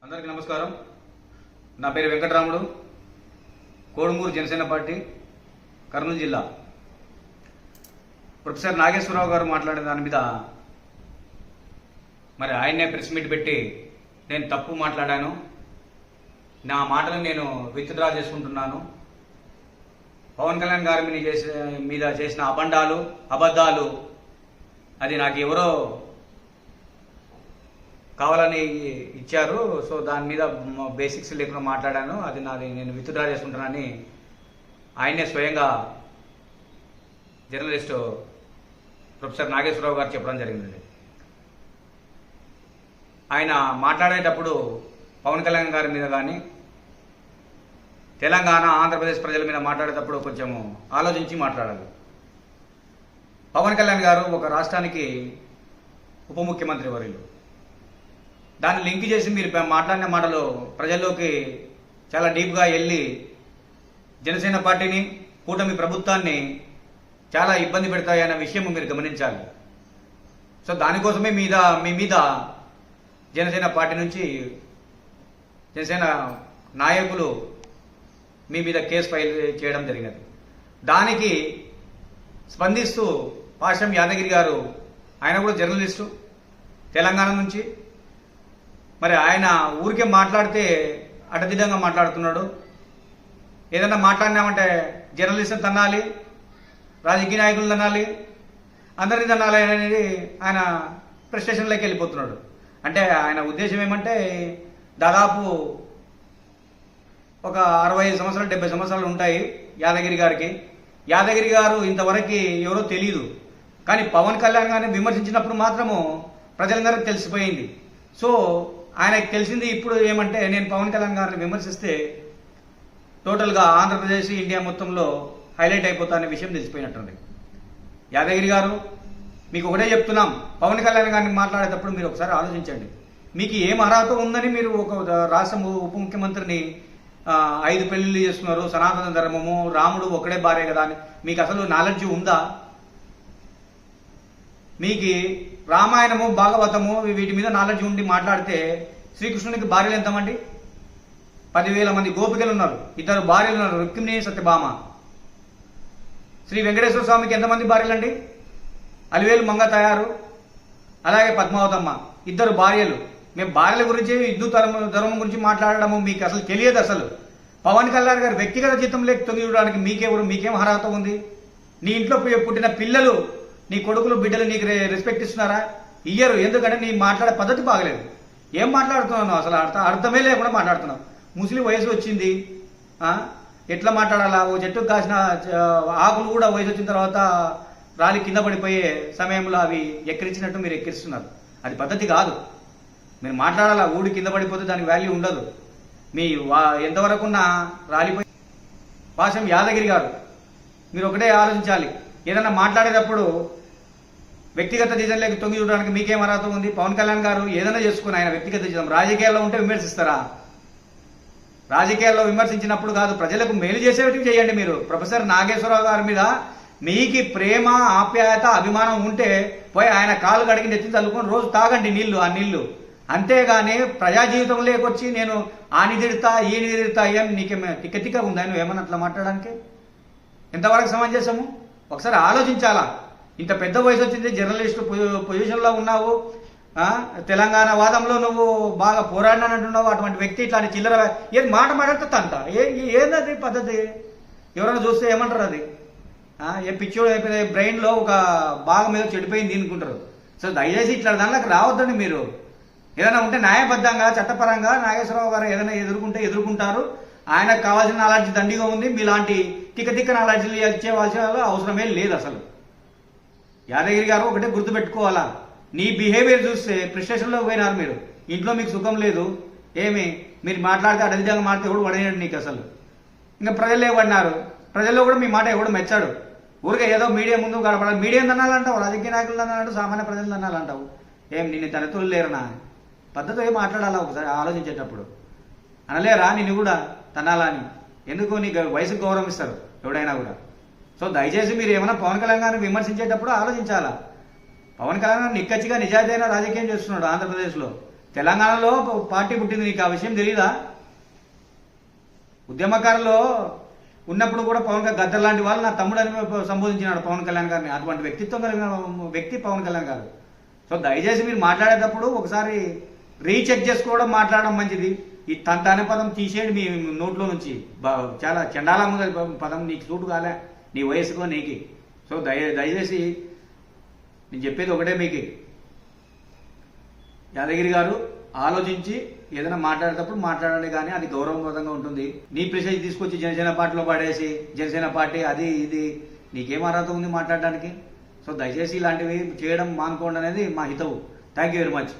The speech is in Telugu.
అందరికీ నమస్కారం. నా పేరు వెంకటరాముడు, కోడుమూరు జనసేన పార్టీ, కర్నూలు జిల్లా. ప్రొఫెసర్ నాగేశ్వరరావు గారు మాట్లాడిన దాని మీద మరి ఆయన్నే ప్రెస్ మీట్ పెట్టి నేను తప్పు మాట్లాడాను, నా మాటలను నేను విత్డ్రా చేసుకుంటున్నాను, పవన్ కళ్యాణ్ గారి మీద చేసిన అబద్ధాలు అది నాకు ఎవరో కావాలని ఇచ్చారు, సో దాని మీద బేసిక్స్ లేకుండా మాట్లాడాను, అది నేను విత్డ్రా చేసుకుంటున్నానని ఆయనే స్వయంగా జర్నలిస్టు ప్రొఫెసర్ నాగేశ్వరరావు గారు చెప్పడం జరిగింది. ఆయన మాట్లాడేటప్పుడు పవన్ కళ్యాణ్ గారి మీద కానీ తెలంగాణ ఆంధ్రప్రదేశ్ ప్రజల మీద మాట్లాడేటప్పుడు కొంచెము ఆలోచించి మాట్లాడాలి. పవన్ కళ్యాణ్ గారు ఒక రాష్ట్రానికి ఉప ముఖ్యమంత్రి వర్యులు. దాన్ని లింక్ చేసి మీరు మాట్లాడిన మాటలు ప్రజల్లోకి చాలా డీప్గా వెళ్ళి జనసేన పార్టీని, కూటమి ప్రభుత్వాన్ని చాలా ఇబ్బంది పెడతాయన్న విషయం మీరు గమనించాలి. సో దానికోసమే మీ మీద జనసేన పార్టీ నుంచి జనసేన నాయకులు మీ మీద కేసు ఫైల్ చేయడం జరిగినది. దానికి స్పందిస్తూ పాషం యాదగిరి గారు, ఆయన కూడా జర్నలిస్టు తెలంగాణ నుంచి, మరి ఆయన ఊరికే మాట్లాడితే అడ్డదిడ్డంగా మాట్లాడుతున్నాడు. ఏదన్నా మాట్లాడినామంటే జర్నలిస్టుని తన్నాలి, రాజకీయ నాయకులను తన్నాలి, అందరినీ తన్నాలి అనేది ఆయన ఫ్రస్ట్రేషన్లోకి వెళ్ళిపోతున్నాడు. అంటే ఆయన ఉద్దేశం ఏమంటే దాదాపు ఒక 65 సంవత్సరాలు 70 సంవత్సరాలు ఉంటాయి యాదగిరి గారికి. యాదగిరి గారు ఇంతవరకు ఎవరో తెలియదు, కానీ పవన్ కళ్యాణ్ గారిని విమర్శించినప్పుడు మాత్రము ప్రజలందరికీ తెలిసిపోయింది. సో ఆయనకు తెలిసింది ఇప్పుడు ఏమంటే నేను పవన్ కళ్యాణ్ గారిని విమర్శిస్తే టోటల్గా ఆంధ్రప్రదేశ్, ఇండియా మొత్తంలో హైలైట్ అయిపోతానే విషయం తెలిసిపోయినట్టుంది. యాదగిరి గారు, మీకు ఒకటే చెప్తున్నాం, పవన్ కళ్యాణ్ గారిని మాట్లాడేటప్పుడు మీరు ఒకసారి ఆలోచించండి. మీకు ఏం అర్హత ఉందని మీరు ఒక రాష్ట్ర ఉప ముఖ్యమంత్రిని 5 పెళ్లిళ్ళు చేస్తున్నారు, సనాతన ధర్మము, రాముడు ఒకడే భార్య కదా అని మీకు అసలు నాలెడ్జ్ ఉందా? మీకు రామాయణము, భాగవతము వీటి మీద నాలెడ్జ్ ఉండి మాట్లాడితే శ్రీకృష్ణునికి భార్యలు ఎంతమంది? 10,000 మంది గోపికలు ఉన్నారు, 2 భార్యలు ఉన్నారు, రుక్మిణి, సత్యభామ. శ్రీ వెంకటేశ్వర స్వామికి ఎంతమంది భార్యలండి? అలివేలు మంగ తయారు, అలాగే పద్మావతమ్మ, 2 భార్యలు. మేము భార్యల గురించి, హిందూ ధర్మం గురించి మాట్లాడడము మీకు అసలు తెలియదు. అసలు పవన్ కళ్యాణ్ గారు వ్యక్తిగత జీతం లేక తొంగి చూడడానికి మీకేం అర్హత ఉంది? నీ ఇంట్లో పుట్టిన పిల్లలు, నీ కొడుకులు, బిడ్డలు నీకు రెస్పెక్ట్ ఇస్తున్నారా? ఇయ్యరు. ఎందుకంటే నీ మాట్లాడే పద్ధతి బాగలేదు. ఏం మాట్లాడుతున్నావు అసలు? అర్థమే లేకుండా మాట్లాడుతున్నావు. ముసలి వయసు వచ్చింది, ఎట్లా మాట్లాడాలా? ఓ చెట్టుకు కాసిన ఆకులు కూడా వయసు వచ్చిన తర్వాత రాలి కింద పడిపోయే సమయంలో అవి ఎక్కిరించినట్టు మీరు ఎక్కిరిస్తున్నారు. అది పద్ధతి కాదు. మీరు మాట్లాడాలా, ఊడి కింద పడిపోతే దానికి వాల్యూ ఉండదు. మీ ఎంతవరకు రాలిపోయి. పాషం యాదగిరి గారు, మీరు ఒకటే ఆలోచించాలి. ఏదన్నా మాట్లాడేటప్పుడు వ్యక్తిగత జీతంలోకి తొంగి చూడడానికి మీకేం అర్హత ఉంది? పవన్ కళ్యాణ్ గారు ఏదైనా చేసుకుని ఆయన వ్యక్తిగత జీతం రాజకీయాల్లో ఉంటే విమర్శిస్తారా? రాజకీయాల్లో విమర్శించినప్పుడు కాదు, ప్రజలకు మేలు చేసేవి చేయండి. మీరు ప్రొఫెసర్ నాగేశ్వరరావు గారి మీద మీకు ప్రేమ, ఆప్యాయత, అభిమానం ఉంటే పోయి ఆయన కాలు కడిగి నెత్తి తల్లుకొని రోజు తాగండి ఆ నీళ్లు. అంతేగాని ప్రజా జీవితంలో లేకొచ్చి నేను ఆని తిడతా, ఈని తిడతా, ఏం నీకేమే తిక్క ఉందా నువ్వు ఏమన్నా అట్లా మాట్లాడడానికి? ఎంతవరకు సమంజసము? ఒకసారి ఆలోచించాలా. ఇంత పెద్ద వయసు వచ్చింది, జర్నలిస్టు పొజిషన్లో ఉన్నావు, తెలంగాణ వాదంలో నువ్వు బాగా పోరాడినంటున్నావు. అటువంటి వ్యక్తి ఇట్లాంటి చిల్లర ఏది మాట మాట్లాడితే తంత ఏందది పద్ధతి? ఎవరైనా చూస్తే ఏమంటారు? అది ఏ పిచ్చోడు అయిపోయింది, బ్రెయిన్లో ఒక భాగం మీద చెడిపోయింది అనుకుంటారు. సో దయచేసి ఇట్లా దానిలోకి రావద్దండి. మీరు ఏదైనా ఉంటే న్యాయబద్ధంగా, చట్టపరంగా నాగేశ్వరరావు గారు ఏదైనా ఎదుర్కొంటారు. ఆయనకు కావాల్సిన నాలెడ్జ్ దండిగా ఉంది. మీలాంటి తిక్క నాలెడ్జ్లు ఇచ్చేవాల్సిన అవసరమే లేదు అసలు. యాదగిరి గారు ఒకటే గుర్తుపెట్టుకోవాలా, నీ బిహేవియర్ చూస్తే ఫ్రస్ట్రేషన్లో పోయినారు మీరు. ఇంట్లో మీకు సుఖం లేదు. ఏమి మీరు మాట్లాడితే అడవిధంగా మాట్లాడితే ఎవడు పడేయండి నీకు అసలు. ఇంకా ప్రజలే పడినారు. ప్రజల్లో కూడా మీ మాట ఎవడు మెచ్చాడు. ఊరికే ఏదో మీడియా ముందు గడపడాలి. మీడియా అనాలంటావు, రాజకీయ నాయకులు అనాలంటావు, సామాన్య ప్రజలు అనాలంటావు. ఏం నిన్ను తనతులు లేరనా? పద్ధతి ఏం మాట్లాడాలా ఒకసారి ఆలోచించేటప్పుడు? అనలేరా నిన్ను కూడా తనాలా అని? ఎందుకు నీకు వయసుకు గౌరవం ఇస్తారు ఎవడైనా కూడా. సో దయచేసి మీరు ఏమైనా పవన్ కళ్యాణ్ గారిని విమర్శించేటప్పుడు ఆలోచించాలా. పవన్ కళ్యాణ్ నిక్కచ్చిగా నిజాయితీన రాజకీయం చేస్తున్నాడు ఆంధ్రప్రదేశ్లో. తెలంగాణలో పార్టీ పుట్టింది, నీకు ఆ విషయం తెలీదా? ఉద్యమకారులో ఉన్నప్పుడు కూడా పవన్ కళ్యాణ్ గద్దర్ లాంటి వాళ్ళు నా తమ్ముడు అని సంబోధించినాడు పవన్ కళ్యాణ్ గారిని. అటువంటి వ్యక్తిత్వం కలిగిన వ్యక్తి పవన్ కళ్యాణ్ గారు. సో దయచేసి మీరు మాట్లాడేటప్పుడు ఒకసారి రీచెక్ చేసుకోవడం, మాట్లాడడం మంచిది. ఈ తంత అనే పదం తీసేయండి మీ నోట్లో నుంచి. చాలా చండాలంగా పదం, నీకు సూటు కాలే నీ వయసుకో నీకు. సో దయచేసి నేను చెప్పేది ఒకటే మీకు, యాదగిరి గారు ఆలోచించి ఏదైనా మాట్లాడేటప్పుడు మాట్లాడండి, కానీ అది గౌరవప్రదంగా ఉంటుంది. నీ ప్రెషర్ తీసుకొచ్చి జనసేన పార్టీలో పడేసి జనసేన పార్టీ అది ఇది నీకేం అర్హత ఉంది మాట్లాడడానికి? సో దయచేసి ఇలాంటివి చేయడం మానుకోండి అనేది మా హితవు. Thank you very much.